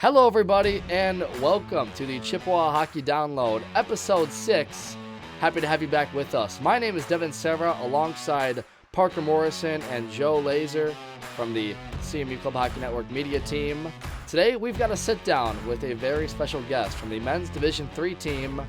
Hello, everybody, and welcome to the Chippewa Hockey Download, Episode 6. Happy to have you back with us. My name is Devin Serra, alongside Parker Morrison and Joe Laser from the CMU Club Hockey Network media team. Today, we've got a sit-down with a very special guest from the men's Division III team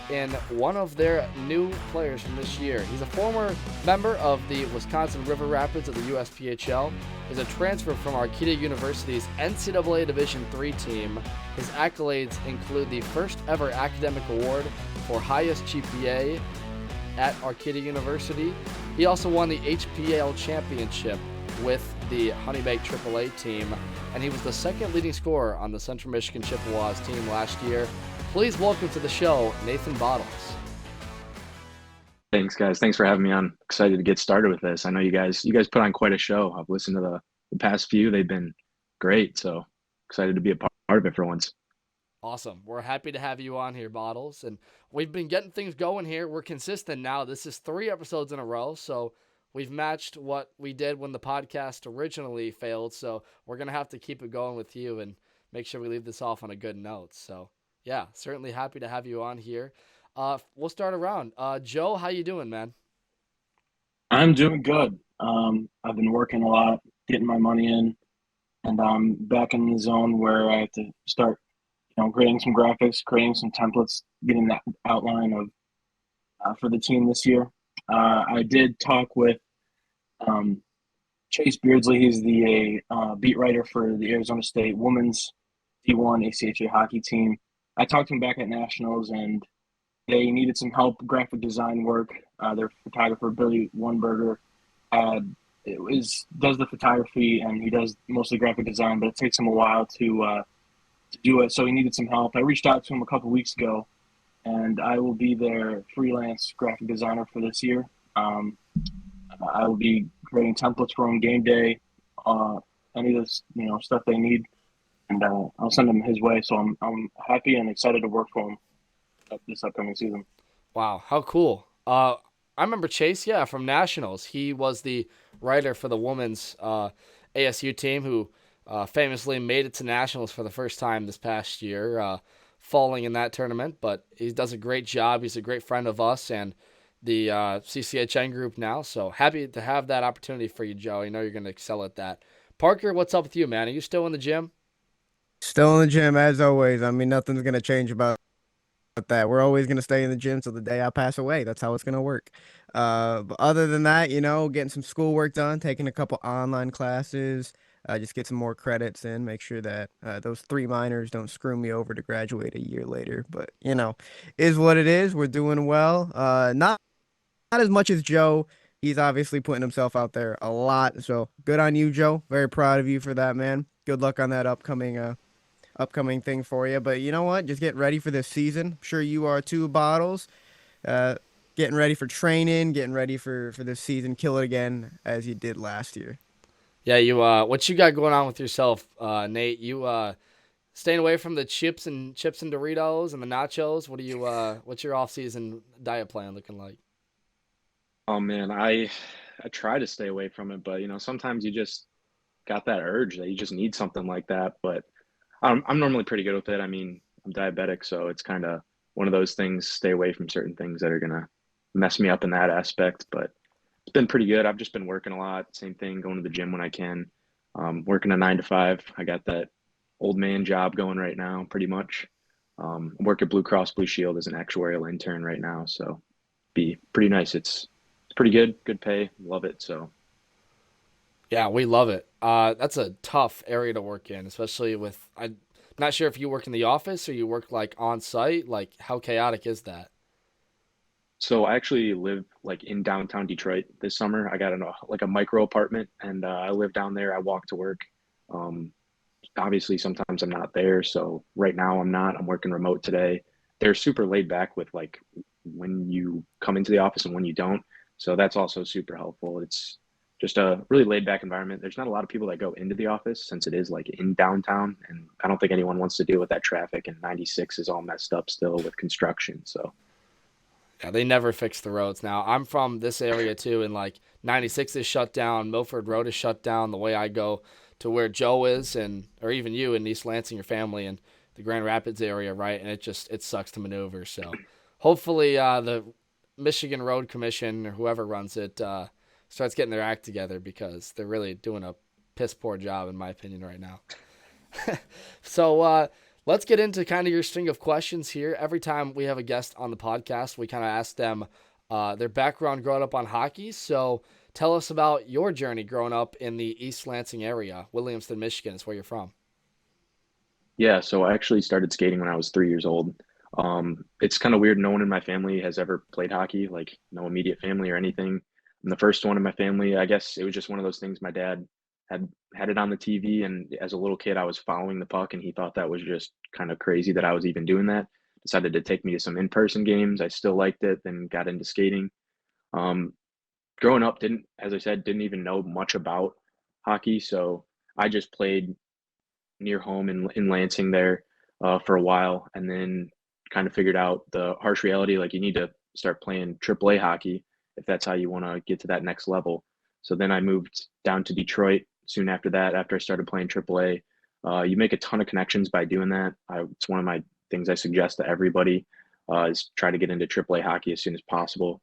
and one of their new players from this year. He's a former member of the Wisconsin River Rapids of the USPHL. He's a transfer from Arcadia University's NCAA Division III team. His accolades include the first ever academic award for highest GPA at Arcadia University. He also won the HPL championship with the Honeybake Triple AAA team, and he was the second leading scorer on the Central Michigan Chippewas team last year. Please welcome to the show, Nathan Bottles. Thanks, guys. Thanks for having me on. Excited to get started with this. I know you guys put on quite a show. I've listened to the past few. They've been great, so excited to be a part of it for once. Awesome. We're happy to have you on here, Bottles. And we've been getting things going here. We're consistent now. This is 3 episodes in a row, so we've matched what we did when the podcast originally failed. So we're going to have to keep it going with you and make sure we leave this off on a good note. So, yeah, certainly happy to have you on here. We'll start around. Joe, how you doing, man? I'm doing good. I've been working a lot, getting my money in, and I'm back in the zone where I have to start, creating some graphics, creating some templates, getting that outline of for the team this year. I did talk with Chase Beardsley. He's the beat writer for the Arizona State Women's D1 ACHA hockey team. I talked to him back at Nationals, and they needed some help, graphic design work. Their photographer, Billy Wunberger, does the photography, and he does mostly graphic design, but it takes him a while to do it, so he needed some help. I reached out to him a couple weeks ago, and I will be their freelance graphic designer for this year. I will be creating templates for him game day, any of this stuff they need, and I'll send them his way. So I'm happy and excited to work for him this upcoming season. Wow, how cool. I remember Chase, from Nationals. He was the writer for the women's ASU team who famously made it to Nationals for the first time this past year, falling in that tournament. But he does a great job. He's a great friend of us and the CCHN group now. So happy to have that opportunity for you, Joe. I know you're going to excel at that. Parker, what's up with you, man? Are you still in the gym? Still in the gym as always. I mean, nothing's gonna change about that. We're always gonna stay in the gym till the day I pass away. That's how it's gonna work. But other than that, getting some schoolwork done, taking a couple online classes, just get some more credits in, make sure that those 3 minors don't screw me over to graduate a year later. But is what it is. We're doing well. Not as much as Joe. He's obviously putting himself out there a lot. So good on you, Joe. Very proud of you for that, man. Good luck on that upcoming thing for you. But you know what? Just get ready for this season. I'm sure you are too, Bottles. Getting ready for training, getting ready for this season. Kill it again as you did last year. Yeah, you what you got going on with yourself, Nate? You staying away from the chips and Doritos and the nachos? What do you what's your off-season diet plan looking like? Oh man, I try to stay away from it, but sometimes you just got that urge that you just need something like that. But I'm normally pretty good with it. I mean, I'm diabetic, so it's kind of one of those things. Stay away from certain things that are gonna mess me up in that aspect. But it's been pretty good. I've just been working a lot. Same thing, going to the gym when I can. Working a 9 to 5. I got that old man job going right now, pretty much. Work at Blue Cross Blue Shield as an actuarial intern right now, so be pretty nice. It's pretty good pay. Love it. So Yeah, we love it. That's a tough area to work in, especially with I'm not sure if you work in the office or you work like on site. Like, how chaotic is that? So I actually live like in downtown Detroit this summer. I got a micro apartment, and I live down there. I walk to work. Um, Obviously, sometimes I'm not there. So right now I'm not. I'm working remote today. They're super laid back with like when you come into the office and when you don't. So that's also super helpful. It's just a really laid back environment. There's not a lot of people that go into the office since it is like in downtown, and I don't think anyone wants to deal with that traffic. And 96 is all messed up still with construction. So Yeah, they never fix the roads. Now, I'm from this area too, and like 96 is shut down. Milford Road is shut down. The way I go to where Joe is, or even you in East Lansing, your family in the Grand Rapids area, right? And it sucks to maneuver. So hopefully the Michigan Road Commission or whoever runs it starts getting their act together, because they're really doing a piss poor job, in my opinion, right now. So let's get into kind of your string of questions here. Every time we have a guest on the podcast, we kind of ask them their background growing up on hockey. So tell us about your journey growing up in the East Lansing area. Williamston, Michigan is where you're from. Yeah, so I actually started skating when I was 3 years old. It's kind of weird. No one in my family has ever played hockey, like no immediate family or anything. I'm the first one in my family. I guess it was just one of those things. My dad had it on the TV, and as a little kid, I was following the puck, and he thought that was just kind of crazy that I was even doing that. Decided to take me to some in-person games. I still liked it, then got into skating. Um, Growing up, as I said, didn't even know much about hockey, so I just played near home in Lansing there for a while, and then kind of figured out the harsh reality, like you need to start playing AAA hockey if that's how you want to get to that next level. So then I moved down to Detroit soon after that. After I started playing AAA, you make a ton of connections by doing that. It's one of my things I suggest to everybody is try to get into AAA hockey as soon as possible,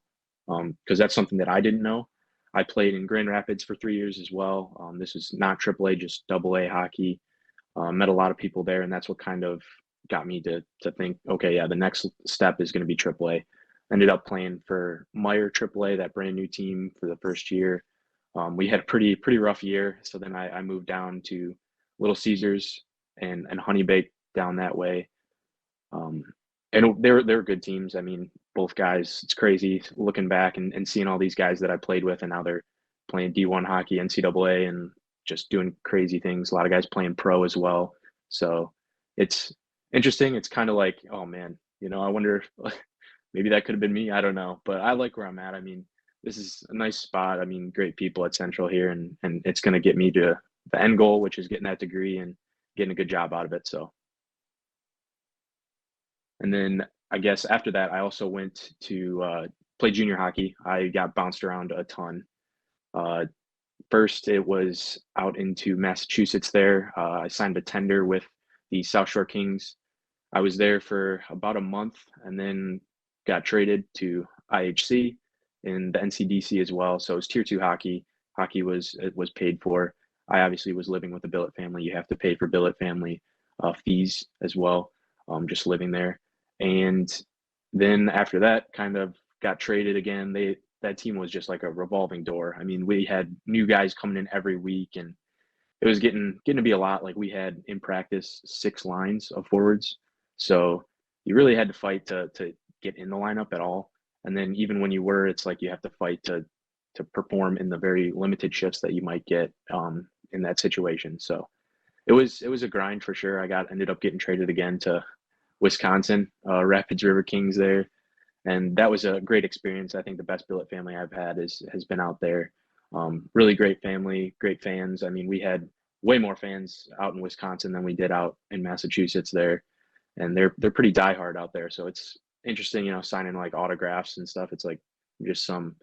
because that's something that I didn't know. I played in Grand Rapids for 3 years as well. This is not AAA, just AA hockey. Met a lot of people there, and that's what kind of got me to think, okay, yeah, the next step is going to be AAA. Ended up playing for Meyer AAA, that brand new team, for the first year. We had a pretty rough year, so then I moved down to Little Caesars and Honey Bake down that way. Um, and they were good teams. I mean, both guys. It's crazy looking back and seeing all these guys that I played with, and now they're playing D1 hockey, NCAA, and just doing crazy things. A lot of guys playing pro as well. So it's interesting. It's kind of like, oh man, I wonder if maybe that could have been me. I don't know, but I like where I'm at. I mean, this is a nice spot. I mean, great people at Central here, and it's going to get me to the end goal, which is getting that degree and getting a good job out of it. So, and then I guess after that, I also went to play junior hockey. I got bounced around a ton. Uh, First, it was out into Massachusetts there. I signed a tender with the South Shore Kings. I was there for about a month and then got traded to IHC in the NCDC as well. So it was tier 2 hockey. It was paid for. I obviously was living with a billet family. You have to pay for billet family fees as well, just living there. And then after that, kind of got traded again. That team was just like a revolving door. I mean, we had new guys coming in every week, and it was getting to be a lot. Like we had in practice 6 lines of forwards, so you really had to fight to get in the lineup at all. And then even when you were, it's like you have to fight to perform in the very limited shifts that you might get in that situation. So it was a grind for sure. Ended up getting traded again to Wisconsin, Rapids River Kings there, and that was a great experience. I think the best billet family I've had has been out there. Really great family, great fans. I mean, we had way more fans out in Wisconsin than we did out in Massachusetts there, and they're pretty diehard out there. So it's interesting, signing like autographs and stuff. It's like just some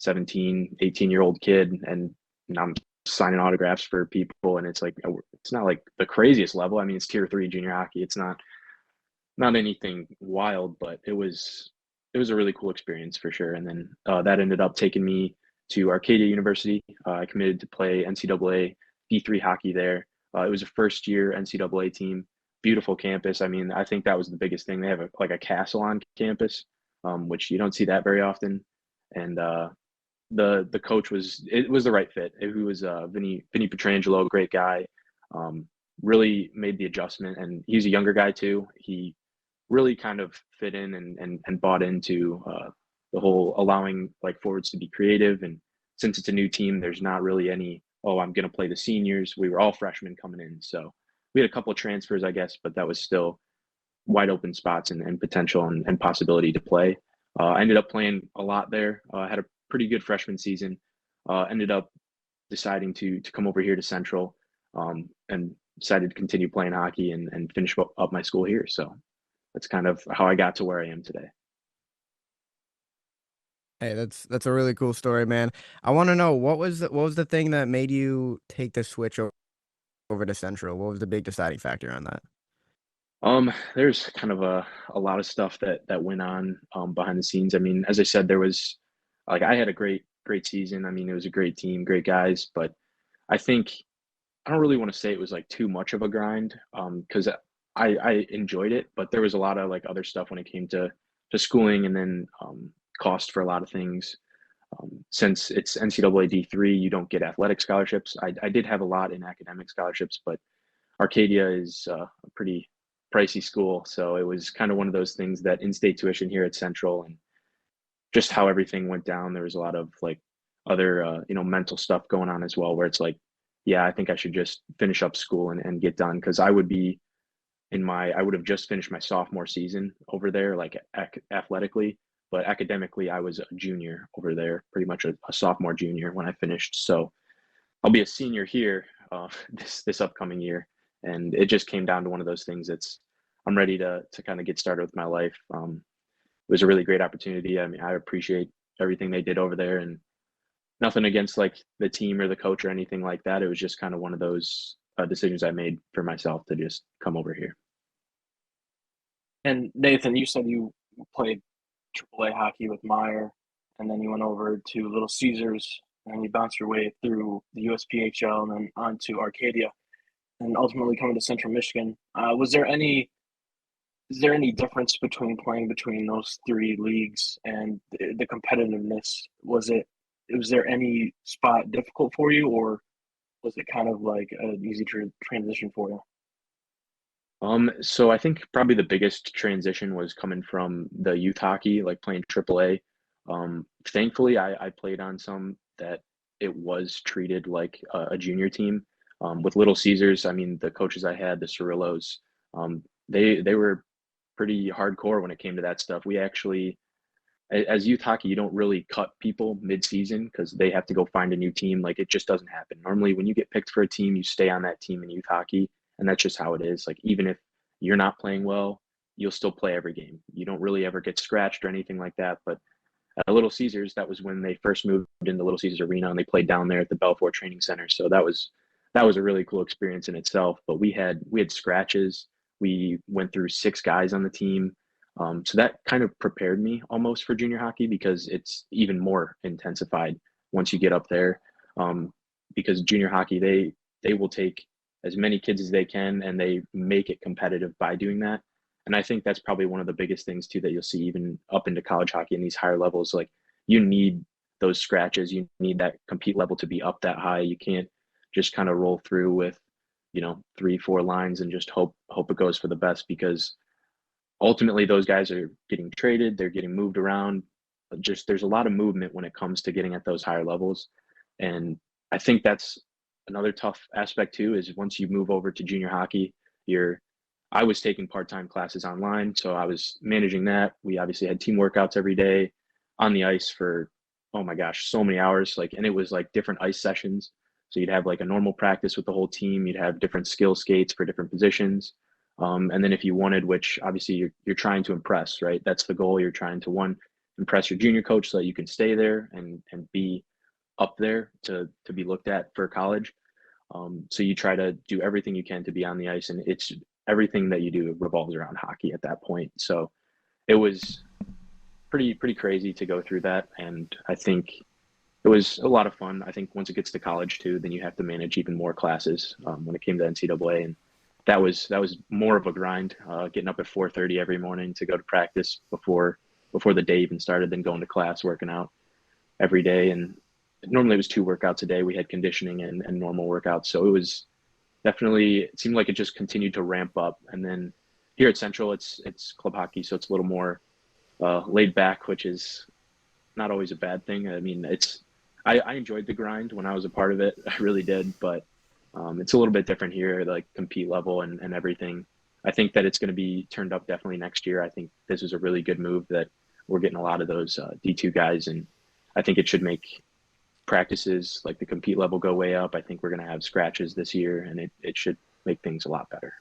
17, 18-year-old kid, and I'm signing autographs for people, and it's like it's not like the craziest level. I mean, it's tier 3 junior hockey. It's not anything wild, but it was a really cool experience for sure. And then that ended up taking me to Arcadia University. I committed to play NCAA D3 hockey there. It was a first year NCAA team. Beautiful campus. I mean, I think that was the biggest thing. They have a castle on campus, which you don't see that very often. And the coach was the right fit. He was Vinny Petrangelo, great guy. Really made the adjustment, and he's a younger guy too. He really kind of fit in and bought into the whole allowing like forwards to be creative. And since it's a new team, there's not really any, oh, I'm going to play the seniors. We were all freshmen coming in. So we had a couple of transfers, I guess, but that was still wide open spots and potential and possibility to play. I ended up playing a lot there. Had a pretty good freshman season. Ended up deciding to come over here to Central and decided to continue playing hockey and finish up my school here. So that's kind of how I got to where I am today. Hey, that's a really cool story, man. I want to know what was the thing that made you take the switch over over to Central? What was the big deciding factor on that? There's kind of a lot of stuff that went on behind the scenes. I mean, as I said, there was like I had a great season. I mean, it was a great team, great guys, but I think I don't really want to say it was like too much of a grind because I enjoyed it, but there was a lot of like other stuff when it came to schooling and then cost for a lot of things. Since it's NCAA D3, you don't get athletic scholarships. I did have a lot in academic scholarships, but Arcadia is a pretty pricey school, so it was kind of one of those things that in-state tuition here at Central and just how everything went down. There was a lot of like other mental stuff going on as well, where it's like, yeah, I think I should just finish up school and get done because I would be I would have just finished my sophomore season over there, like athletically, but academically, I was a junior over there, pretty much a sophomore junior when I finished. So I'll be a senior here this upcoming year, and it just came down to one of those things. I'm ready to kind of get started with my life. It was a really great opportunity. I mean, I appreciate everything they did over there, and nothing against like the team or the coach or anything like that. It was just kind of one of those decisions I made for myself to just come over here. And Nathan, you said you played Triple A hockey with Meyer, and then you went over to Little Caesars, and you bounced your way through the USPHL and then on to Arcadia, and ultimately coming to Central Michigan. Is there any difference between playing between those three leagues and the competitiveness? Was there any spot difficult for you, or was it kind of like an easy transition for you? So I think probably the biggest transition was coming from the youth hockey, like playing Triple A. Thankfully, I played on some that it was treated like a junior team. With Little Caesars, I mean, the coaches I had, the Cirillos, they were pretty hardcore when it came to that stuff. We actually, as youth hockey, you don't really cut people mid-season because they have to go find a new team. Like it just doesn't happen. Normally, when you get picked for a team, you stay on that team in youth hockey, and that's just how it is. Like even if you're not playing well, you'll still play every game. You don't really ever get scratched or anything like that. But at Little Caesars, that was when they first moved into Little Caesars Arena, and they played down there at the Belfour Training Center. So that was a really cool experience in itself. But we had scratches. We went through 6 guys on the team. So that kind of prepared me almost for junior hockey because it's even more intensified once you get up there. Because junior hockey, they will take as many kids as they can and they make it competitive by doing that. And I think that's probably one of the biggest things too that you'll see even up into college hockey in these higher levels. Like you need those scratches, you need that compete level to be up that high. You can't just kind of roll through with 3-4 lines and just hope it goes for the best because ultimately those guys are getting traded, they're getting moved around. Just there's a lot of movement when it comes to getting at those higher levels. And I think that's another tough aspect too, is once you move over to junior hockey, I was taking part-time classes online, so I was managing that. We obviously had team workouts every day on the ice for, oh my gosh, so many hours. And it was like different ice sessions. So you'd have like a normal practice with the whole team. You'd have different skill skates for different positions. And then if you wanted, which obviously you're trying to impress, right? That's the goal. You're trying to impress your junior coach so that you can stay there and be up there to be looked at for college. So you try to do everything you can to be on the ice, and it's everything that you do revolves around hockey at that point. So it was pretty crazy to go through that, and I think it was a lot of fun. I think once it gets to college too, then you have to manage even more classes when it came to NCAA, and that was more of a grind. Getting up at 4:30 every morning to go to practice before the day even started, then going to class, working out every day, and normally it was 2 workouts a day. We had conditioning and normal workouts, so it was definitely, it seemed like it just continued to ramp up. And then here at Central, it's club hockey, so it's a little more laid back, which is not always a bad thing. I mean, I enjoyed the grind when I was a part of it. I really did, but it's a little bit different here, like compete level and everything. I think that it's going to be turned up definitely next year. I think this is a really good move that we're getting a lot of those D2 guys, and I think it should make practices like the compete level go way up. I think we're going to have scratches this year, and it should make things a lot better.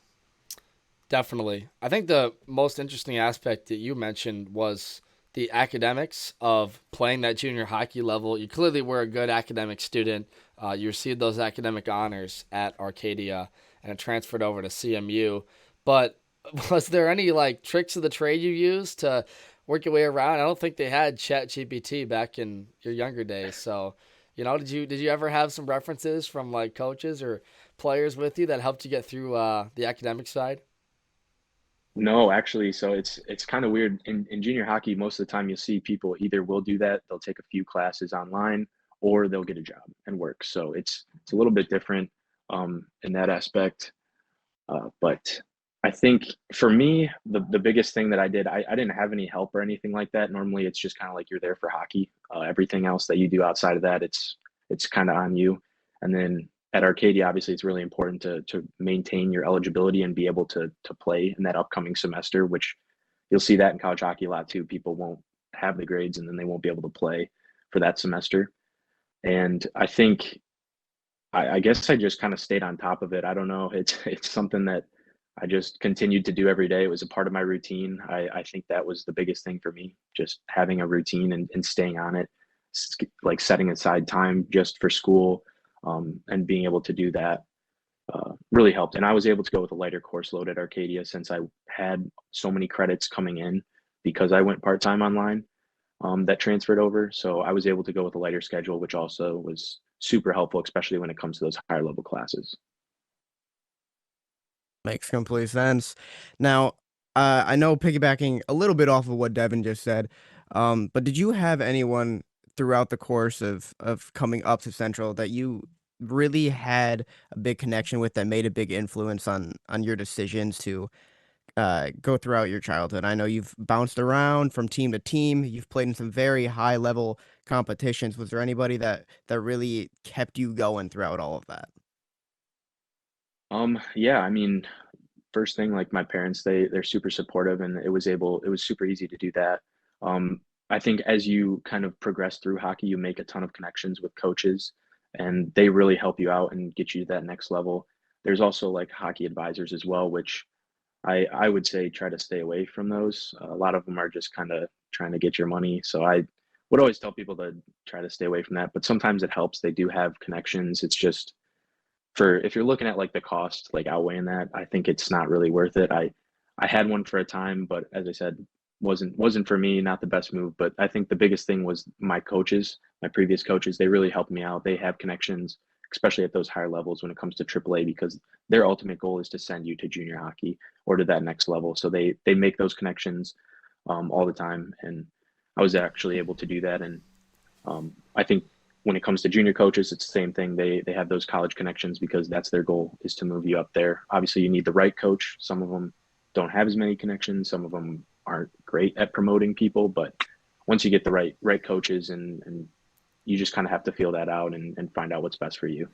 Definitely. I think the most interesting aspect that you mentioned was the academics of playing that junior hockey level. You clearly were a good academic student. You received those academic honors at Arcadia and it transferred over to CMU. But was there any like tricks of the trade you used to work your way around? I don't think they had Chat GPT back in your younger days. So, did you ever have some references from like coaches or players with you that helped you get through the academic side? No, actually, so it's kind of weird. In junior hockey, most of the time you'll see people either will do that, they'll take a few classes online, or they'll get a job and work. So it's a little bit different in that aspect. But I think for me, the biggest thing that I did, I didn't have any help or anything like that. Normally, it's just kind of like you're there for hockey. Everything else that you do outside of that, it's kind of on you. And then at Arcadia, obviously, it's really important to maintain your eligibility and be able to play in that upcoming semester, which you'll see that in college hockey a lot too. People won't have the grades and then they won't be able to play for that semester. And I think I guess I just kind of stayed on top of it. I don't know. It's something that I just continued to do every day. It was a part of my routine. I think that was the biggest thing for me, just having a routine and staying on it, like setting aside time just for school, and being able to do that really helped. And I was able to go with a lighter course load at Arcadia since I had so many credits coming in because I went part-time online, that transferred over. So I was able to go with a lighter schedule, which also was super helpful, especially when it comes to those higher level classes. Makes complete sense. Now, I know piggybacking a little bit off of what Devin just said, but did you have anyone throughout the course of coming up to Central that you really had a big connection with that made a big influence on your decisions to go throughout your childhood? I know you've bounced around from team to team. You've played in some very high level competitions. Was there anybody that really kept you going throughout all of that? Yeah, I mean, first thing, like my parents, they're super supportive, and it was super easy to do that. I think as you kind of progress through hockey, you make a ton of connections with coaches, and they really help you out and get you to that next level. There's also like hockey advisors as well, which I would say try to stay away from those. A lot of them are just kind of trying to get your money. So I would always tell people to try to stay away from that. But sometimes it helps. They do have connections. It's just for if you're looking at like the cost, like outweighing that, I think it's not really worth it. I had one for a time, but as I said, wasn't for me, not the best move. But I think the biggest thing was my coaches, my previous coaches, they really helped me out. They have connections, especially at those higher levels when it comes to AAA, because their ultimate goal is to send you to junior hockey or to that next level. So they make those connections all the time, and I was actually able to do that. And I think when it comes to junior coaches, it's the same thing. They have those college connections because that's their goal, is to move you up there. Obviously, you need the right coach. Some of them don't have as many connections. Some of them aren't great at promoting people, but once you get the right coaches, and you just kind of have to feel that out and find out what's best for you.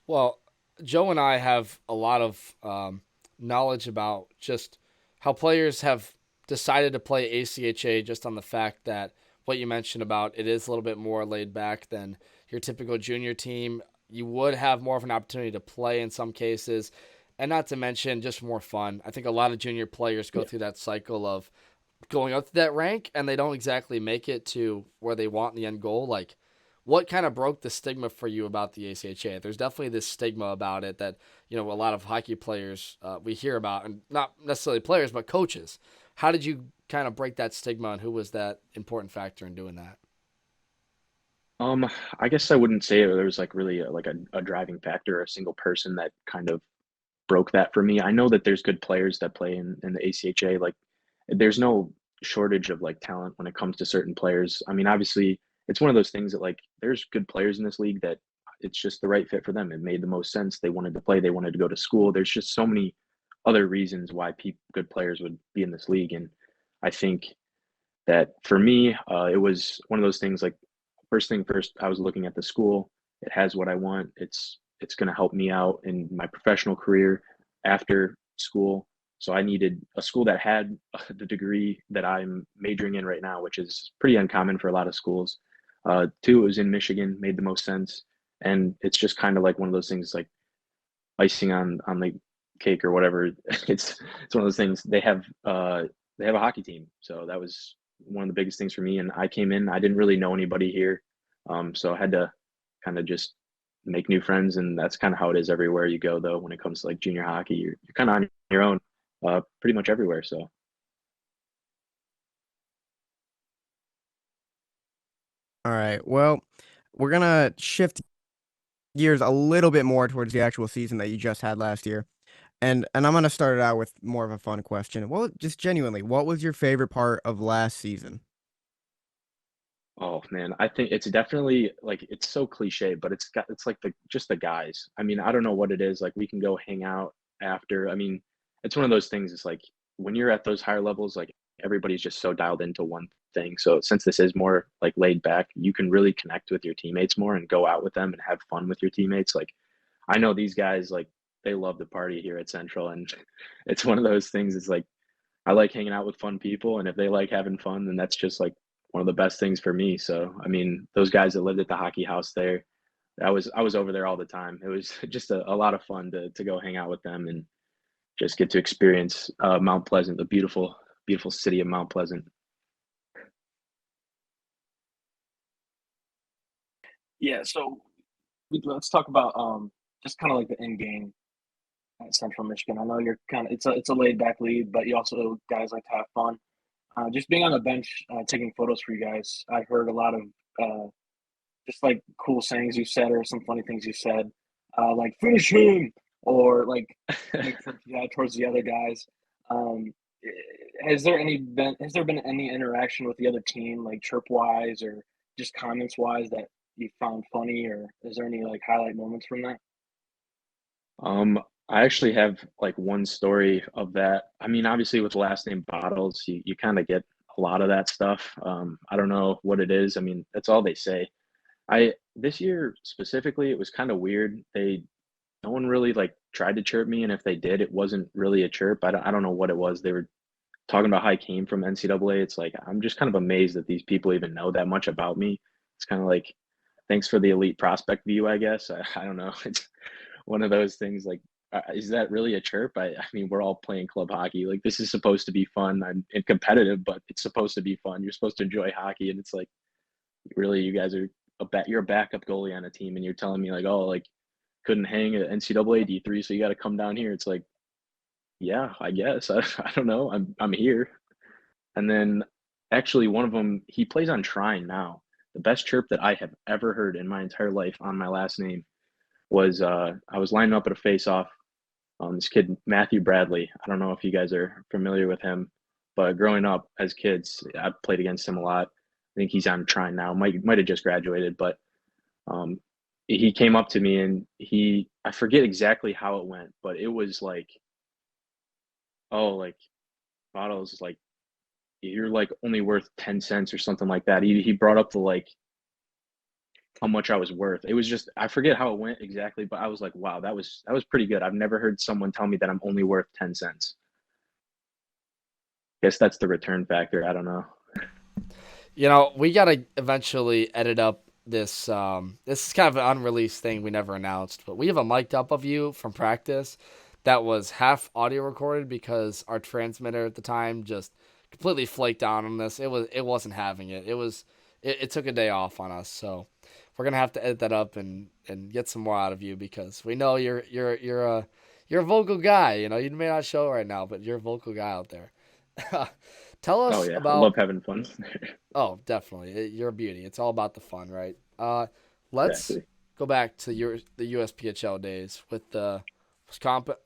Well, Joe and I have a lot of knowledge about just how players have decided to play ACHA just on the fact that what you mentioned about it is a little bit more laid back than your typical junior team. You would have more of an opportunity to play in some cases, and not to mention just more fun. I think a lot of junior players go Yeah. through that cycle of going up to that rank and they don't exactly make it to where they want in the end goal. Like, what kind of broke the stigma for you about the ACHA? There's definitely this stigma about it that, a lot of hockey players we hear about, and not necessarily players, but coaches. How did you kind of break that stigma, and who was that important factor in doing that? I guess I wouldn't say there was like really a driving factor, a single person that kind of broke that for me. I know that there's good players that play in the ACHA. Like, there's no shortage of like talent when it comes to certain players. I mean, obviously, it's one of those things that like there's good players in this league that it's just the right fit for them. It made the most sense. They wanted to play. They wanted to go to school. There's just so many other reasons why good players would be in this league, and I think that for me, it was one of those things like first thing first, I was looking at the school. It has what I want. It's going to help me out in my professional career after school. So I needed a school that had the degree that I'm majoring in right now, which is pretty uncommon for a lot of schools. Two, it was in Michigan, made the most sense, and it's just kind of like one of those things, like icing on the cake or whatever. It's one of those things. They have a hockey team, so that was one of the biggest things for me. And I came in, I didn't really know anybody here. So I had to kind of just make new friends. And that's kind of how it is everywhere you go, though, when it comes to like junior hockey. You're kind of on your own pretty much everywhere. So. All right. Well, we're gonna shift gears a little bit more towards the actual season that you just had last year. And I'm gonna start it out with more of a fun question. Well, just genuinely, what was your favorite part of last season? Oh man, I think it's definitely like it's so cliche, but it's like the guys. I mean, I don't know what it is. Like we can go hang out after. I mean, it's one of those things. It's like when you're at those higher levels, like everybody's just so dialed into one thing. So since this is more like laid back, you can really connect with your teammates more and go out with them and have fun with your teammates. Like I know these guys like they love the party here at Central, and it's one of those things. It's like I like hanging out with fun people, and if they like having fun, then that's just like one of the best things for me. So, I mean, those guys that lived at the hockey house there, I was over there all the time. It was just a lot of fun to go hang out with them and just get to experience Mount Pleasant, the beautiful city of Mount Pleasant. Yeah, so let's talk about just kind of like the end game at Central Michigan. I know you're kind of it's a laid back league, but you also guys like to have fun. Just being on the bench, taking photos for you guys. I heard a lot of uh, just like cool sayings you said, or some funny things you said, like finish him, or like make sure yeah towards the other guys. Um, has there been any interaction with the other team, like chirp wise or just comments wise, that you found funny, or is there any like highlight moments from that? Um, I actually have like one story of that. I mean, obviously with the last name Bottles, you kind of get a lot of that stuff. I don't know what it is. I mean, that's all they say. I this year specifically, it was kind of weird. No one really like tried to chirp me, and if they did, it wasn't really a chirp. I don't know what it was. They were talking about how I came from NCAA. It's like I'm just kind of amazed that these people even know that much about me. It's kind of like thanks for the elite prospect view, I guess. I don't know. It's one of those things like is that really a chirp? I mean, we're all playing club hockey. Like this is supposed to be fun and competitive, but it's supposed to be fun. You're supposed to enjoy hockey, and it's like really you guys are you're a backup goalie on a team, and you're telling me like, oh, like couldn't hang at NCAA D3, so you got to come down here. It's like, yeah, I guess. I don't know. I'm here. And then actually one of them, he plays on Trine now. The best chirp that I have ever heard in my entire life on my last name was I was lining up at a face off. This kid Matthew Bradley. I don't know if you guys are familiar with him, but growing up as kids, I played against him a lot. I think he's on Trine now. Might have just graduated, but um, he came up to me and I forget exactly how it went, but it was like, oh, like Bottles, like you're like only worth 10 cents or something like that. He brought up the like how much I was worth. It was just I forget how it went exactly, but I was like, wow, that was pretty good. I've never heard someone tell me that I'm only worth 10 cents. Guess that's the return factor. I don't know. You know, we gotta eventually edit up this. This is kind of an unreleased thing we never announced, but we have a mic'd up of you from practice that was half audio recorded because our transmitter at the time just completely flaked down on this. It wasn't having it. It took a day off on us, so we're gonna have to edit that up and get some more out of you because we know you're a vocal guy. You know, you may not show it right now, but you're a vocal guy out there. Tell Oh us yeah, I love about. having fun. Oh, definitely. You're a beauty. It's all about the fun, right? Let's Exactly. go back to the USPHL days with the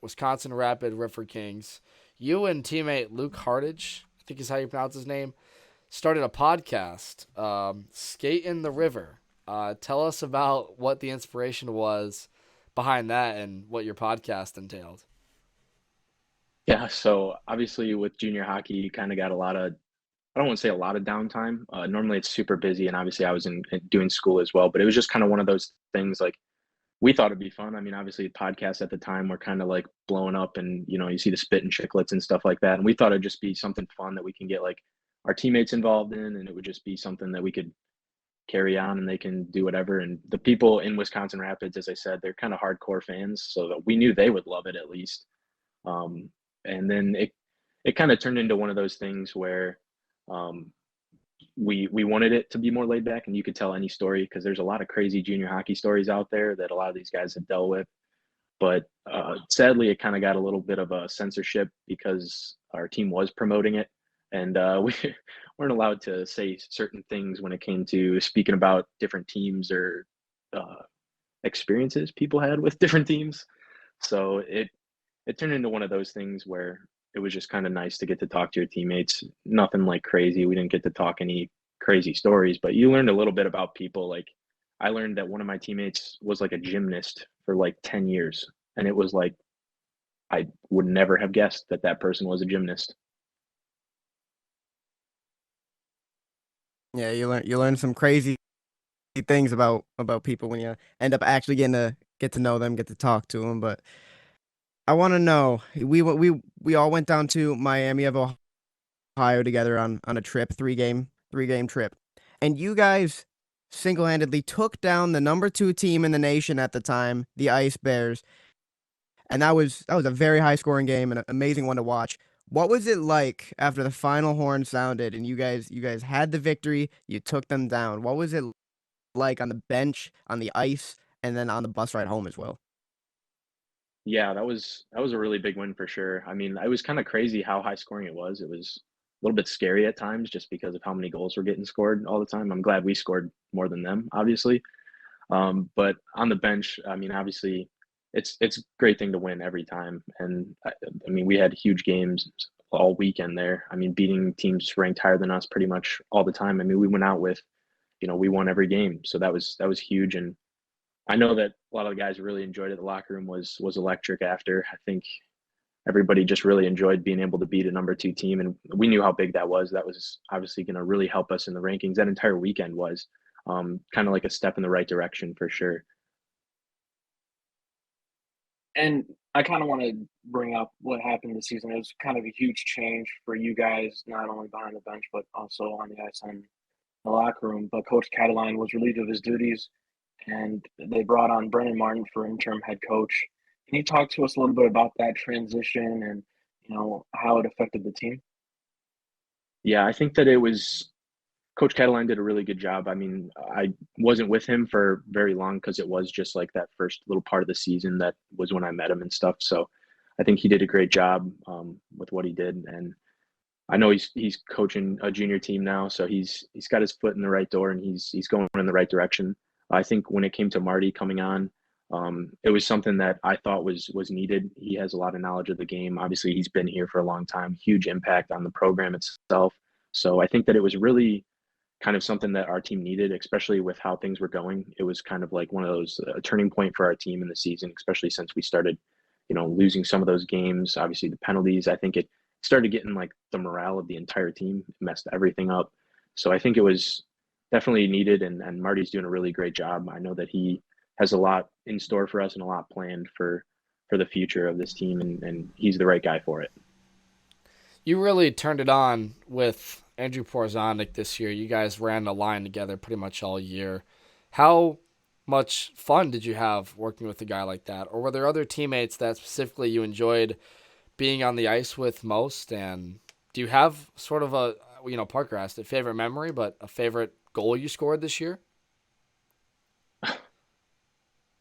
Wisconsin Rapid River Kings. You and teammate Luke Hartage, I think is how you pronounce his name, started a podcast, Skate in the River. Tell us about what the inspiration was behind that and what your podcast entailed. Yeah, so obviously with junior hockey, you kind of got a lot of I don't want to say a lot of downtime. Normally it's super busy, and obviously I was doing school as well. But it was just kind of one of those things. Like we thought it'd be fun. I mean, obviously podcasts at the time were kind of like blowing up, and you see the spit and chicklets and stuff like that. And we thought it'd just be something fun that we can get like our teammates involved in, and it would just be something that we could carry on, and they can do whatever. And the people in Wisconsin Rapids, as I said, they're kind of hardcore fans, so that we knew they would love it at least. Um, and then it kind of turned into one of those things where um, we wanted it to be more laid back, and you could tell any story because there's a lot of crazy junior hockey stories out there that a lot of these guys have dealt with. But sadly, it kind of got a little bit of a censorship because our team was promoting it, and we weren't allowed to say certain things when it came to speaking about different teams or uh, experiences people had with different teams. So it turned into one of those things where it was just kind of nice to get to talk to your teammates. Nothing like crazy. We didn't get to talk any crazy stories, but you learned a little bit about people. Like I learned that one of my teammates was like a gymnast for like 10 years. And it was like, I would never have guessed that that person was a gymnast. Yeah, you learn some crazy things about people when you end up actually getting to get to know them, get to talk to them. But I want to know, we all went down to Miami of Ohio together on a trip, three game trip, and you guys single-handedly took down the number 2 team in the nation at the time, the Ice Bears, and that was a very high scoring game and an amazing one to watch. What was it like after the final horn sounded and you guys had the victory, you took them down? What was it like on the bench, on the ice, and then on the bus ride home as well? Yeah, that was a really big win for sure. I mean, it was kind of crazy how high scoring it was. It was a little bit scary at times just because of how many goals were getting scored all the time. I'm glad we scored more than them, obviously. But on the bench, I mean, obviously, it's a great thing to win every time. And I mean, we had huge games all weekend there. I mean, beating teams ranked higher than us pretty much all the time. I mean, we went out with, we won every game, so that was huge. And I know that a lot of the guys really enjoyed it. The locker room was electric after. I think everybody just really enjoyed being able to beat a number 2 team, and we knew how big that was. That was obviously going to really help us in the rankings. That entire weekend was kind of like a step in the right direction for sure. And I kind of want to bring up what happened this season. It was kind of a huge change for you guys, not only behind the bench, but also on the ice and the locker room. But Coach Cataline was relieved of his duties, and they brought on Brennan Martin for interim head coach. Can you talk to us a little bit about that transition and how it affected the team? Yeah, I think that it was Coach Cataline did a really good job. I mean, I wasn't with him for very long because it was just like that first little part of the season that was when I met him and stuff. So I think he did a great job with what he did, and I know he's coaching a junior team now, so he's got his foot in the right door and he's going in the right direction. I think when it came to Marty coming on, it was something that I thought was needed. He has a lot of knowledge of the game. Obviously, he's been here for a long time, huge impact on the program itself. So I think that it was really kind of something that our team needed, especially with how things were going. It was kind of like one of those a turning point for our team in the season, especially since we started, losing some of those games. Obviously, the penalties. I think it started getting like the morale of the entire team, it messed everything up. So I think it was definitely needed, and Marty's doing a really great job. I know that he has a lot in store for us and a lot planned for the future of this team, and he's the right guy for it. You really turned it on with Andrew Porzonik this year. You guys ran the line together pretty much all year. How much fun did you have working with a guy like that? Or were there other teammates that specifically you enjoyed being on the ice with most? And do you have sort of a, Parker asked a favorite memory, but a favorite goal you scored this year?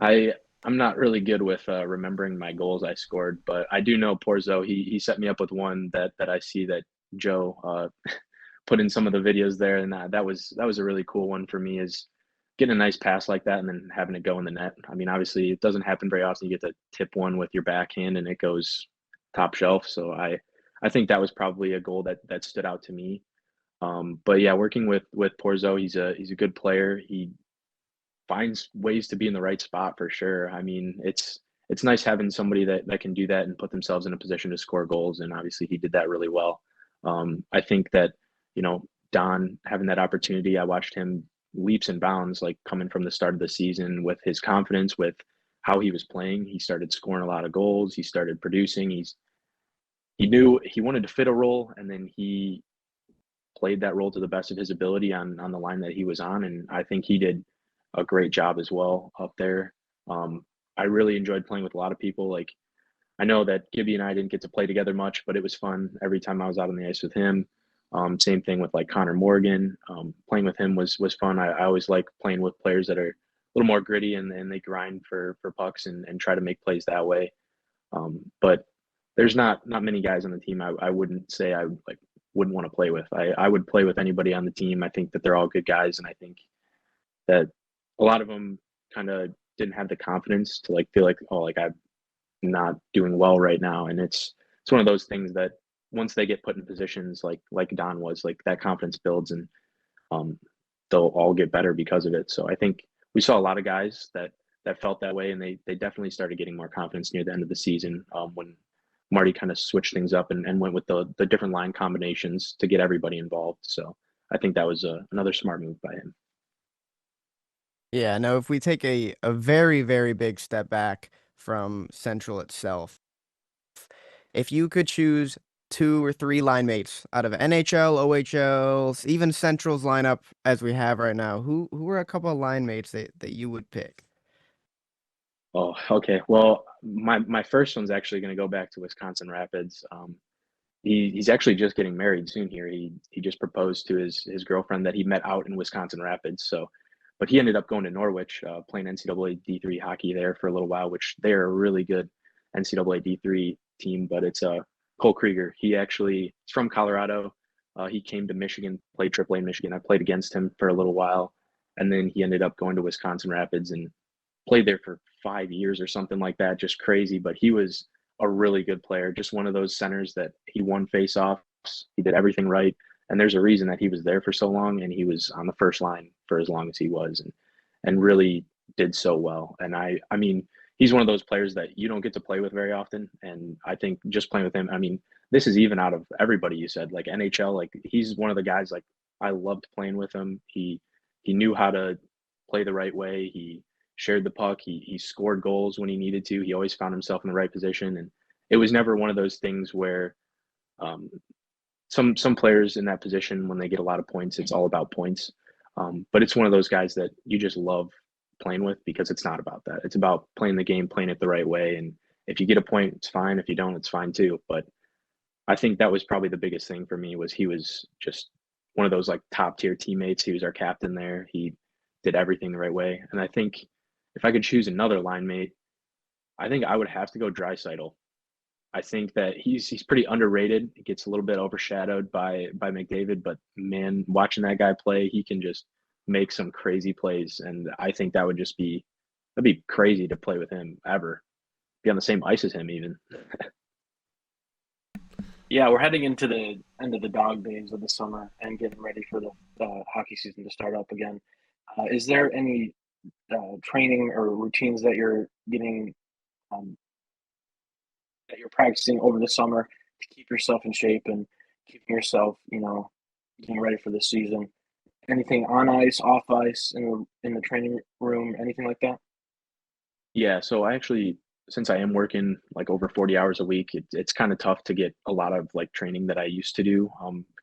I I'm not really good with remembering my goals I scored, but I do know Porzo. He set me up with one that I see that Joe put in some of the videos there, and that was a really cool one for me. Is getting a nice pass like that and then having it go in the net. I mean, obviously, it doesn't happen very often. You get to tip one with your backhand and it goes top shelf. So I think that was probably a goal that stood out to me. But yeah, working with Porzo, he's a good player. He finds ways to be in the right spot for sure. I mean, it's nice having somebody that can do that and put themselves in a position to score goals. And obviously, he did that really well. I think that Don having that opportunity, I watched him leaps and bounds like coming from the start of the season with his confidence, with how he was playing. He started scoring a lot of goals. He started producing. He knew he wanted to fit a role, and then he played that role to the best of his ability on the line that he was on, and I think he did a great job as well up there. Um, I really enjoyed playing with a lot of people. Like I know that Gibby and I didn't get to play together much, but it was fun every time I was out on the ice with him. Same thing with like Connor Morgan. Playing with him was fun. I always like playing with players that are a little more gritty and they grind for pucks and try to make plays that way. But there's not many guys on the team I wouldn't say I like wouldn't want to play with. I would play with anybody on the team. I think that they're all good guys, and I think that a lot of them kind of didn't have the confidence to like feel like, oh, like I'm not doing well right now. And it's one of those things that once they get put in positions like Don was, like that confidence builds, and um, they'll all get better because of it. So I think we saw a lot of guys that felt that way, and they definitely started getting more confidence near the end of the season, when Marty kind of switched things up and went with the different line combinations to get everybody involved. So I think that was another smart move by him. Yeah, no, if we take a very, very big step back from Central itself, if you could choose two or three line mates out of NHL, OHLs, even Central's lineup as we have right now, who are a couple of line mates that you would pick? Oh, okay. Well, my first one's actually going to go back to Wisconsin Rapids. He's actually just getting married soon here. He just proposed to his girlfriend that he met out in Wisconsin Rapids. So, but he ended up going to Norwich, playing NCAA D3 hockey there for a little while, which they're a really good NCAA D3 team. But it's Cole Krieger. He actually is from Colorado. He came to Michigan, played Triple A in Michigan. I played against him for a little while, and then he ended up going to Wisconsin Rapids and played there for 5 years or something like that. Just crazy. But he was a really good player, just one of those centers that he won faceoffs. He did everything right. And there's a reason that he was there for so long, and he was on the first line for as long as he was, and really did so well. And I mean, he's one of those players that you don't get to play with very often. And I think just playing with him, I mean, this is even out of everybody you said, like NHL, like he's one of the guys like I loved playing with him. He knew how to play the right way. He shared the puck. He scored goals when he needed to. He always found himself in the right position, and it was never one of those things where um, some players in that position, when they get a lot of points, it's all about points. But it's one of those guys that you just love playing with because it's not about that. It's about playing the game, playing it the right way. And if you get a point, it's fine. If you don't, it's fine too. But I think that was probably the biggest thing for me was he was just one of those like top tier teammates. He was our captain there. He did everything the right way. And I think if I could choose another line mate, I think I would have to go Draisaitl. I think that he's pretty underrated. He gets a little bit overshadowed by McDavid, but man, watching that guy play, he can just make some crazy plays, and I think that would just be that'd be crazy to play with him ever. Be on the same ice as him even. Yeah, we're heading into the end of the dog days of the summer and getting ready for the hockey season to start up again. Is there any training or routines that you're getting um, that you're practicing over the summer to keep yourself in shape and keeping yourself, getting ready for the season? Anything on ice, off ice, in the training room, anything like that? Yeah, so I actually, since I am working like over 40 hours a week, it's kind of tough to get a lot of like training that I used to do,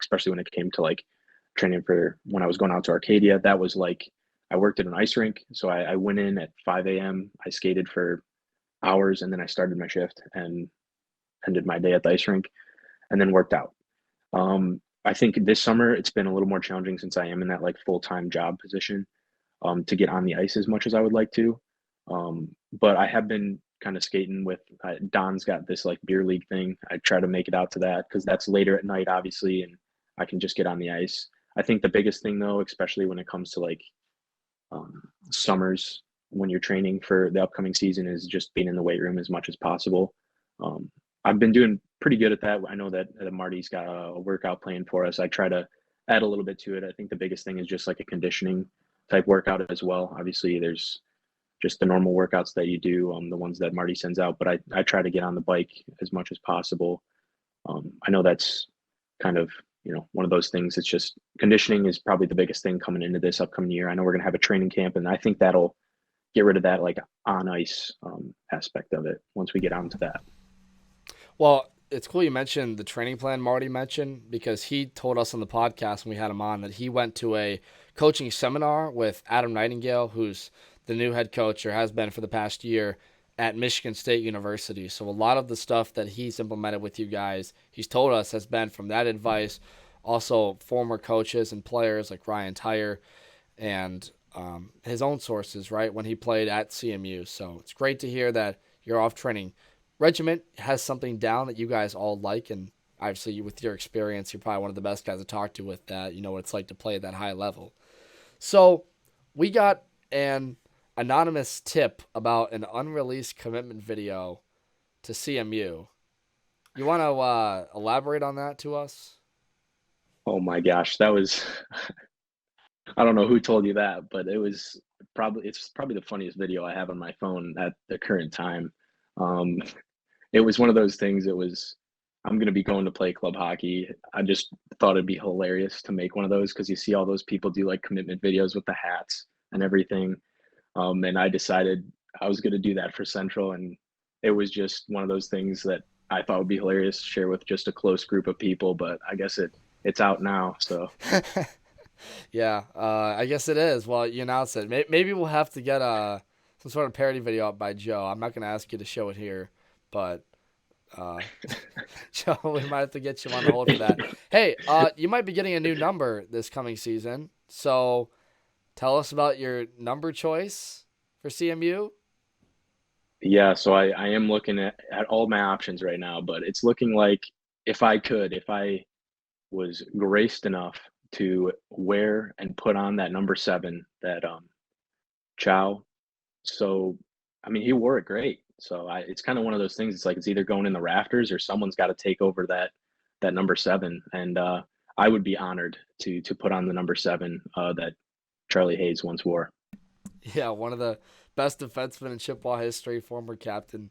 especially when it came to like training for when I was going out to Arcadia. That was like I worked at an ice rink, so I went in at 5 a.m. I skated for hours, and then I started my shift and ended my day at the ice rink, and then worked out. I think this summer it's been a little more challenging since I am in that like full time job position, to get on the ice as much as I would like to. But I have been kind of skating with Don's got this like beer league thing. I try to make it out to that because that's later at night, obviously, and I can just get on the ice. I think the biggest thing though, especially when it comes to like summers when you're training for the upcoming season, is just being in the weight room as much as possible. Um, I've been doing pretty good at that. I know that Marty's got a workout plan for us. I try to add a little bit to it. I think the biggest thing is just like a conditioning type workout as well. Obviously, there's just the normal workouts that you do, the ones that Marty sends out, but I try to get on the bike as much as possible. I know that's kind of, one of those things. It's just conditioning is probably the biggest thing coming into this upcoming year. I know we're going to have a training camp, and I think that'll get rid of that like on ice aspect of it once we get onto that. Well, it's cool you mentioned the training plan Marty mentioned because he told us on the podcast when we had him on that he went to a coaching seminar with Adam Nightingale, who's the new head coach or has been for the past year at Michigan State University. So a lot of the stuff that he's implemented with you guys, he's told us has been from that advice also former coaches and players like Ryan Tyre and his own sources, right, when he played at CMU. So it's great to hear that your off-training regiment has something down that you guys all like, and obviously with your experience, you're probably one of the best guys to talk to with that. You know what it's like to play at that high level. So we got an anonymous tip about an unreleased commitment video to CMU. You want to elaborate on that to us? Oh my gosh, that was I don't know who told you that, but it's probably the funniest video I have on my phone at the current time. Um, it was one of those things. I'm going to be going to play club hockey. I just thought it'd be hilarious to make one of those because you see all those people do like commitment videos with the hats and everything. And I decided I was going to do that for Central, and it was just one of those things that I thought would be hilarious to share with just a close group of people. But I guess it's out now, so. Yeah, I guess it is. Well, you announced it. Maybe we'll have to get some sort of parody video up by Joe. I'm not going to ask you to show it here, but Joe, we might have to get you on the hold for that. Hey, you might be getting a new number this coming season, so tell us about your number choice for CMU. Yeah, so I am looking at all my options right now, but it's looking like if I was graced enough to wear and put on that number 7 that Chow. So I mean, he wore it great. So it's kind of one of those things. It's like it's either going in the rafters or someone's got to take over that number 7. And I would be honored to put on the number 7 that Charlie Hayes once wore. Yeah, one of the best defensemen in Chippewa history, former captain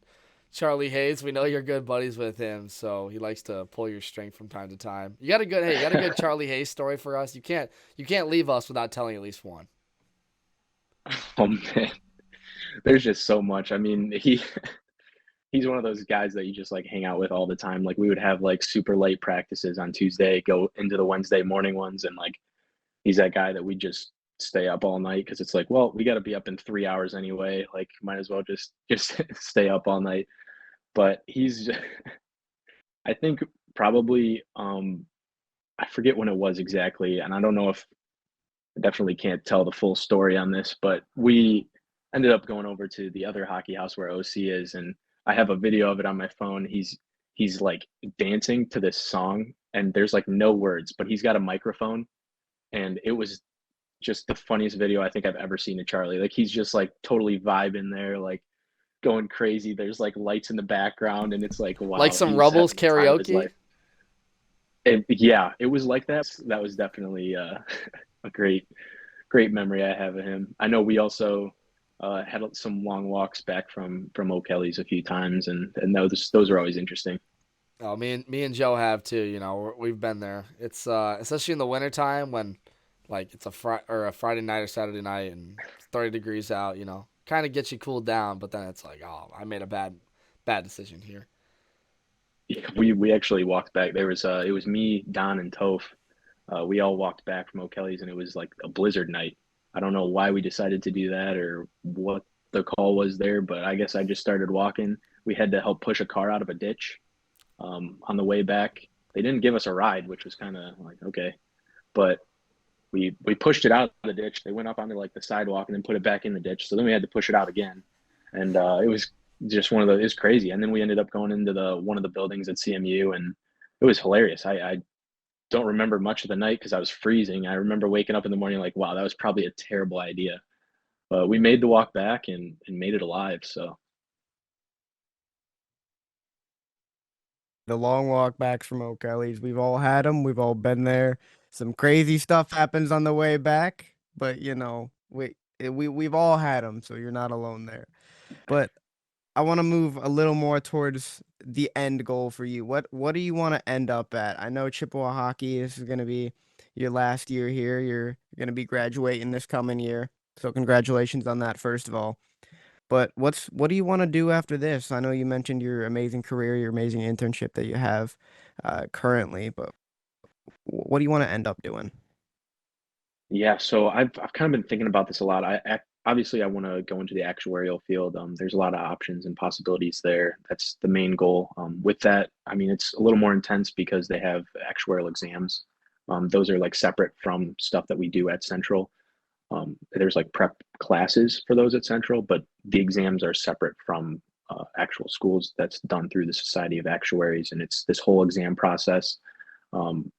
Charlie Hayes. We know you're good buddies with him, so he likes to pull your string from time to time. You got a good Charlie Hayes story for us. You can't leave us without telling at least one. Oh man, there's just so much. I mean, he's one of those guys that you just like hang out with all the time. Like we would have like super late practices on Tuesday, go into the Wednesday morning ones, and like he's that guy that we just stay up all night because it's like, well, we got to be up in 3 hours anyway. Like, might as well just stay up all night. But he's, I think probably, I forget when it was exactly, and I don't know if I definitely can't tell the full story on this, but we ended up going over to the other hockey house where OC is, and I have a video of it on my phone. He's like dancing to this song, and there's like no words, but he's got a microphone, and it was just the funniest video I think I've ever seen of Charlie. Like he's just like totally vibing there, like going crazy. There's like lights in the background, and it's like wow, Like some he's Rubbles having the time of his karaoke. life. Yeah, it was like that. That was definitely a great memory I have of him. I know we also had some long walks back from O'Kelly's a few times, and those are always interesting. Oh, me and Joe have too. You know, we've been there. It's especially in the wintertime when like it's a Friday night or Saturday night and it's 30 degrees out. You know, kind of gets you cooled down, but then it's like, oh, I made a bad decision here. Yeah, we actually walked back. There was it was me, Don, and Toph. We all walked back from O'Kelly's, and it was like a blizzard night. I don't know why we decided to do that or what the call was there, but I guess I just started walking. We had to help push a car out of a ditch on the way back. They didn't give us a ride, which was kind of like okay, but we pushed it out of the ditch. They went up onto like the sidewalk and then put it back in the ditch. So then we had to push it out again, and it was just one of the, it's crazy. And then we ended up going into one of the buildings at CMU, and it was hilarious. I don't remember much of the night because I was freezing. I remember waking up in the morning like, wow, that was probably a terrible idea. But we made the walk back and made it alive. So The long walk backs from O'Kelly's, we've all had them. We've all been there. Some crazy stuff happens on the way back, but you know, we've all had them, so you're not alone there. But I want to move a little more towards the end goal for you. What do you want to end up at? I know Chippewa hockey, this is going to be your last year here. You're going to be graduating this coming year. So congratulations on that, first of all. But what do you want to do after this? I know you mentioned your amazing career, your amazing internship that you have currently, but what do you want to end up doing? yeah, so I've kind of been thinking about this a lot. Obviously I want to go into the actuarial field. There's a lot of options and possibilities there. That's the main goal. With that, I mean, it's a little more intense because they have actuarial exams. Those are like separate from stuff that we do at Central. There's like prep classes for those at Central, but the exams are separate from actual schools. That's done through the Society of Actuaries, and it's this whole exam process.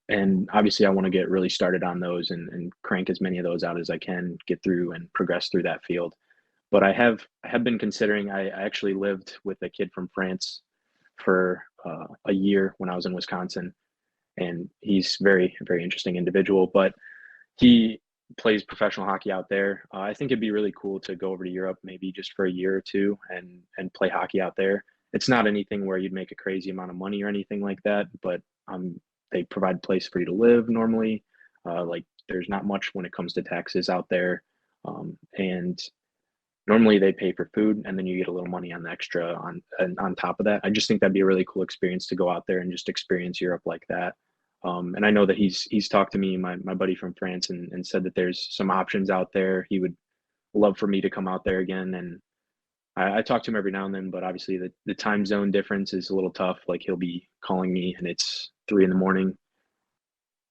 And obviously, I want to get really started on those and crank as many of those out as I can, get through and progress through that field. But I have been considering. I actually lived with a kid from France for a year when I was in Wisconsin, and he's very interesting individual. But he plays professional hockey out there. I think it'd be really cool to go over to Europe, maybe just for a year or two, and play hockey out there. It's not anything where you'd make a crazy amount of money or anything like that, but they provide a place for you to live normally. Like there's not much when it comes to taxes out there, and normally they pay for food, and then you get a little money on the extra on top of that. I just think that'd be a really cool experience to go out there and just experience Europe like that. And I know that he's talked to me, my buddy from France, and said that there's some options out there. He would love for me to come out there again. And I talk to him every now and then, but obviously the time zone difference is a little tough. Like he'll be calling me and it's 3 in the morning,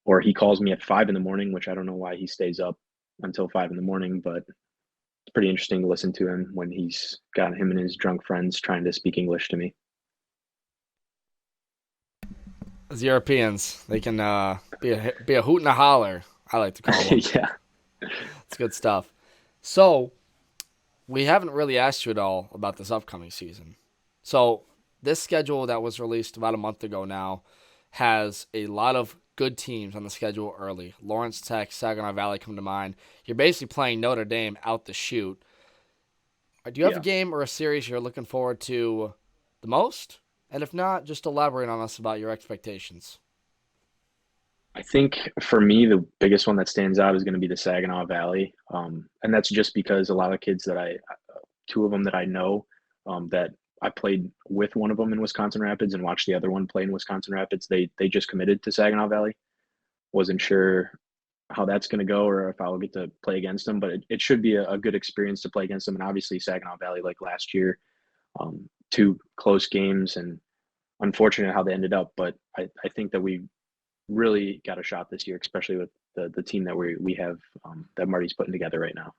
or he calls me at 5 in the morning, which I don't know why he stays up until 5 in the morning, but it's pretty interesting to listen to him when he's got him and his drunk friends trying to speak English to me. As Europeans, they can be a hoot and a holler, I like to call them. Yeah. It's good stuff. So, we haven't really asked you at all about this upcoming season. So, this schedule that was released about a month ago now has a lot of good teams on the schedule early. Lawrence Tech, Saginaw Valley come to mind. You're basically playing Notre Dame out the chute. Do you have a game or a series you're looking forward to the most? And if not, just elaborate on us about your expectations. I think for me, the biggest one that stands out is going to be the Saginaw Valley. And that's just because a lot of kids that two of them that I know, that I played with one of them in Wisconsin Rapids and watched the other one play in Wisconsin Rapids. They just committed to Saginaw Valley. Wasn't sure how that's going to go or if I'll get to play against them, but it should be a good experience to play against them. And obviously Saginaw Valley, like last year, 2 close games, and unfortunate how they ended up. But I think that we really got a shot this year, especially with the team that we have, that Marty's putting together right now.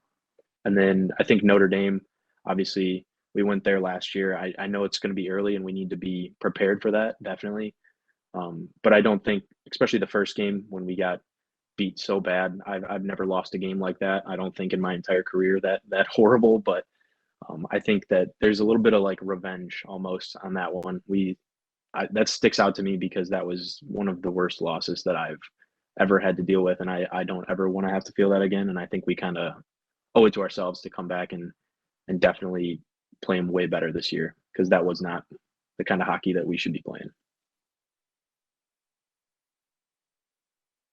And then I think Notre Dame, obviously we went there last year. I know it's going to be early and we need to be prepared for that, definitely. But I don't think, especially the first game when we got beat so bad, I've never lost a game like that. I don't think in my entire career that horrible, but I think that there's a little bit of like revenge almost on that one. That sticks out to me because that was one of the worst losses that I've ever had to deal with, and I don't ever want to have to feel that again. And I think we kind of owe it to ourselves to come back and definitely play them way better this year, because that was not the kind of hockey that we should be playing.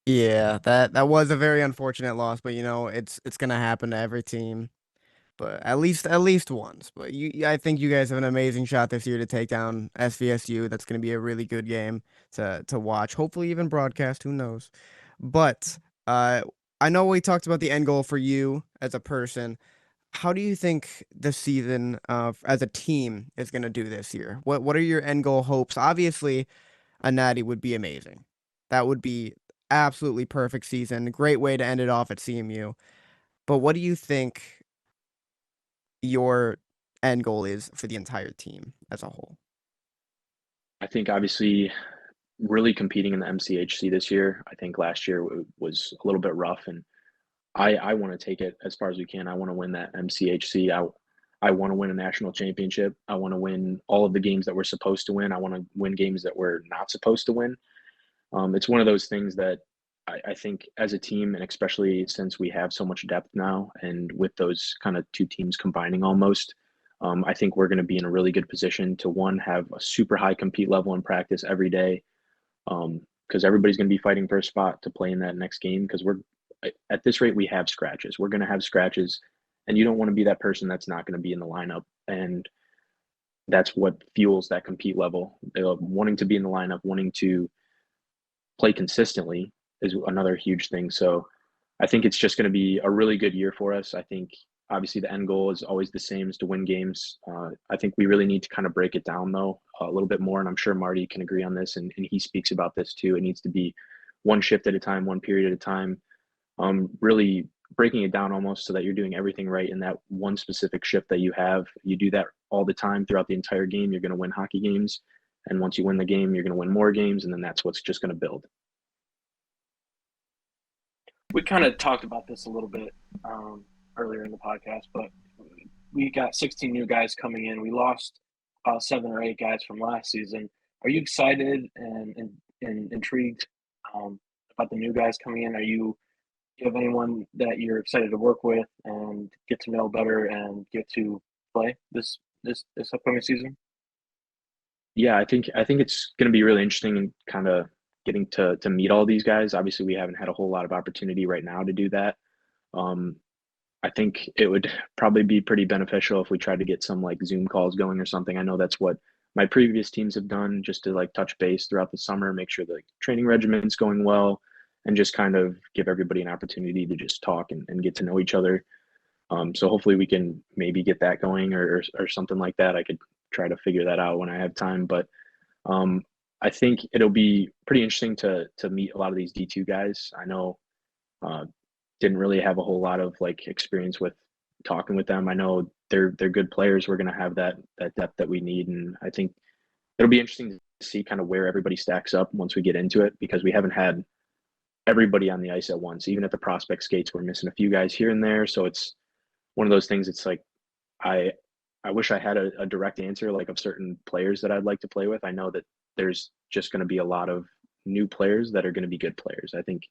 Yeah, that was a very unfortunate loss, but it's gonna happen to every team. But at least once. But I think you guys have an amazing shot this year to take down SVSU. That's gonna be a really good game to watch. Hopefully even broadcast. Who knows? But I know we talked about the end goal for you as a person. How do you think the season as a team is gonna do this year? What are your end goal hopes? Obviously, a natty would be amazing. That would be absolutely perfect season. Great way to end it off at CMU. But what do you think your end goal is for the entire team as a whole? I think obviously really competing in the MCHC this year. I think last year was a little bit rough, and I want to take it as far as we can. I want to win that MCHC. I want to win a national championship. I want to win all of the games that we're supposed to win. I want to win games that we're not supposed to win. It's one of those things that I think as a team, and especially since we have so much depth now, and with those kind of 2 teams combining almost, I think we're going to be in a really good position to, one, have a super high compete level in practice every day, because everybody's going to be fighting for a spot to play in that next game, because we're at this rate, we have scratches. We're going to have scratches, and you don't want to be that person that's not going to be in the lineup. And that's what fuels that compete level. Wanting to be in the lineup, wanting to play consistently is another huge thing. So I think it's just going to be a really good year for us. I think obviously the end goal is always the same, is to win games. I think we really need to kind of break it down though a little bit more. And I'm sure Marty can agree on this, and he speaks about this too. It needs to be one shift at a time, one period at a time, really breaking it down almost so that you're doing everything right in that one specific shift that you have. You do that all the time throughout the entire game, you're going to win hockey games. And once you win the game, you're going to win more games, and then that's what's just going to build. We kind of talked about this a little bit earlier in the podcast, but we got 16 new guys coming in. We lost 7 or 8 guys from last season. Are you excited and intrigued about the new guys coming in? Do you have anyone that you're excited to work with and get to know better and get to play this upcoming season? Yeah, I think it's going to be really interesting and kind of getting to meet all these guys. Obviously, we haven't had a whole lot of opportunity right now to do that. I think it would probably be pretty beneficial if we tried to get some like Zoom calls going or something. I know that's what my previous teams have done, just to like touch base throughout the summer, make sure the training regimen's going well, and just kind of give everybody an opportunity to just talk and get to know each other. So hopefully we can maybe get that going or something like that. I could try to figure that out when I have time. But I think it'll be pretty interesting to meet a lot of these D2 guys. I know didn't really have a whole lot of like experience with talking with them. I know they're good players. We're going to have that depth that we need, and I think it'll be interesting to see kind of where everybody stacks up once we get into it, because we haven't had everybody on the ice at once. Even at the prospect skates, we're missing a few guys here and there. So it's one of those things. It's like I wish I had a direct answer like of certain players that I'd like to play with. I know that there's just going to be a lot of new players that are going to be good players. I think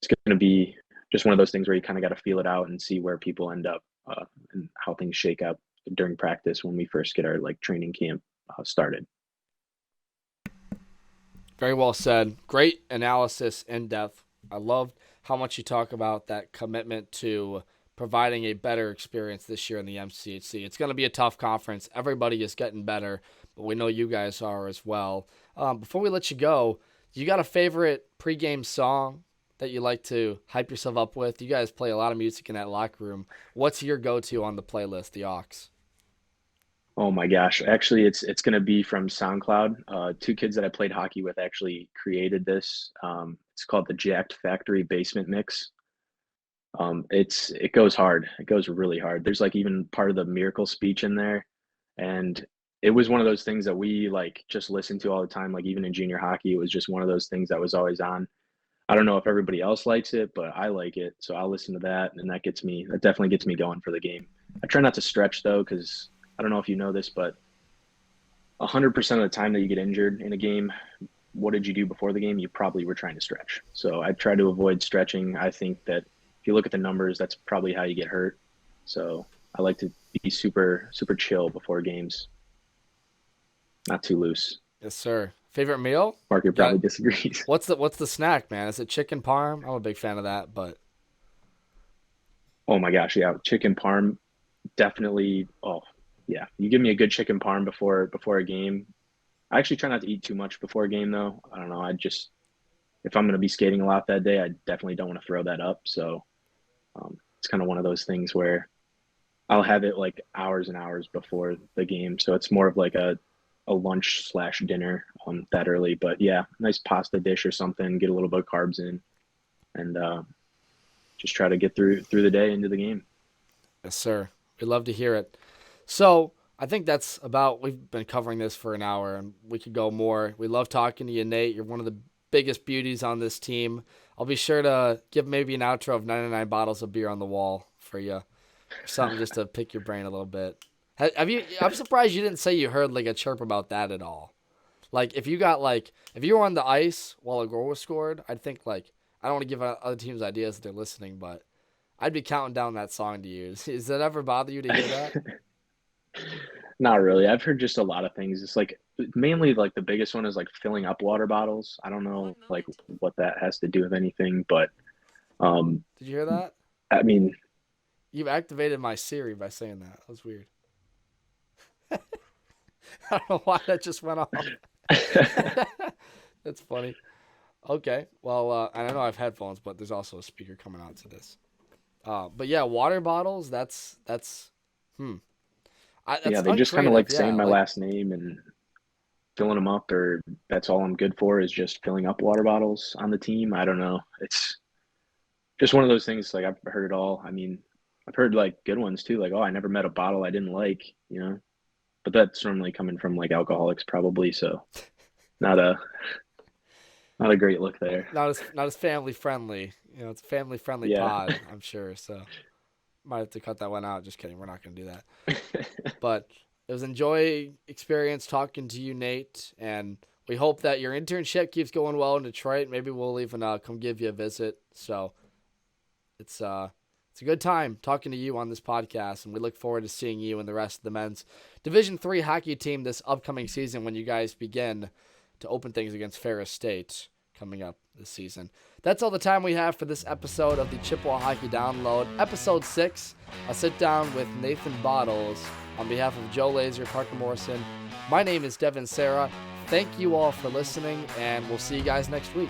it's going to be just one of those things where you kind of got to feel it out and see where people end up and how things shake up during practice when we first get our like training camp started. Very well said. Great analysis, in depth. I loved how much you talk about that commitment to providing a better experience this year in the MCHC. It's going to be a tough conference. Everybody is getting better, but we know you guys are as well. Before we let you go, you got a favorite pregame song that you like to hype yourself up with? You guys play a lot of music in that locker room. What's your go-to on the playlist, the aux? Oh my gosh. Actually, it's going to be from SoundCloud. 2 kids that I played hockey with actually created this. It's called the Jacked Factory Basement Mix. It goes hard. It goes really hard. There's like even part of the miracle speech in there. And it was one of those things that we like just listened to all the time. Like even in junior hockey, it was just one of those things that was always on. I don't know if everybody else likes it, but I like it. So I'll listen to that. And that definitely gets me going for the game. I try not to stretch though, because I don't know if you know this, but 100% of the time that you get injured in a game, what did you do before the game? You probably were trying to stretch. So I try to avoid stretching. I think that if you look at the numbers, that's probably how you get hurt. So I like to be super, super chill before games. Not too loose. Yes, sir. Favorite meal? Parker probably disagrees. What's the snack, man? Is it chicken parm? I'm a big fan of that, but Oh my gosh, yeah, chicken parm, definitely. Oh yeah, you give me a good chicken parm before a game. I actually try not to eat too much before a game though. I don't know. If I'm going to be skating a lot that day, I definitely don't want to throw that up. So it's kind of one of those things where I'll have it like hours and hours before the game. So it's more of like a lunch/dinner that early. But yeah, nice pasta dish or something, get a little bit of carbs in, and just try to get through the day into the game. yes, sir. We'd love to hear it. So I think we've been covering this for an hour, and we could go more. We love talking to you, Nate. You're one of the biggest beauties on this team. I'll be sure to give maybe an outro of 99 bottles of beer on the wall for you, or something just to pick your brain a little bit. I'm surprised you didn't say you heard like a chirp about that at all. Like if you were on the ice while a goal was scored, I'd think like, I don't want to give other teams ideas if they're listening, but I'd be counting down that song to you. Does that ever bother you to hear that? Not really. I've heard just a lot of things. It's like mainly like the biggest one is like filling up water bottles. I don't know like what that has to do with anything, but Did you hear that? I mean, You activated my Siri by saying that. That was weird. I don't know why that just went off. That's funny. Okay. Well, I know I have headphones, but there's also a speaker coming out to this. But yeah, water bottles. That's yeah, they just kind of like saying my last name and filling them up, or that's all I'm good for is just filling up water bottles on the team. I don't know. It's just one of those things. Like I've heard it all. I mean, I've heard like good ones too. Like, oh, I never met a bottle I didn't like, you know. But that's normally coming from like alcoholics, probably. So, not a great look there. Not as family friendly. You know, it's a family friendly Yeah. pod, I'm sure. So might have to cut that one out. Just kidding. We're not going to do that. But it was enjoy experience talking to you, Nate, and we hope that your internship keeps going well in Detroit. Maybe we'll even come give you a visit. So it's a good time talking to you on this podcast, and we look forward to seeing you and the rest of the men's Division III hockey team this upcoming season when you guys begin to open things against Ferris State coming up this season. That's all the time we have for this episode of the Chippewa Hockey Download, episode 6, a sit down with Nathan Bottles. On behalf of Joe Laser, Parker Morrison, my name is Devin Sarah. Thank you all for listening, and we'll see you guys next week.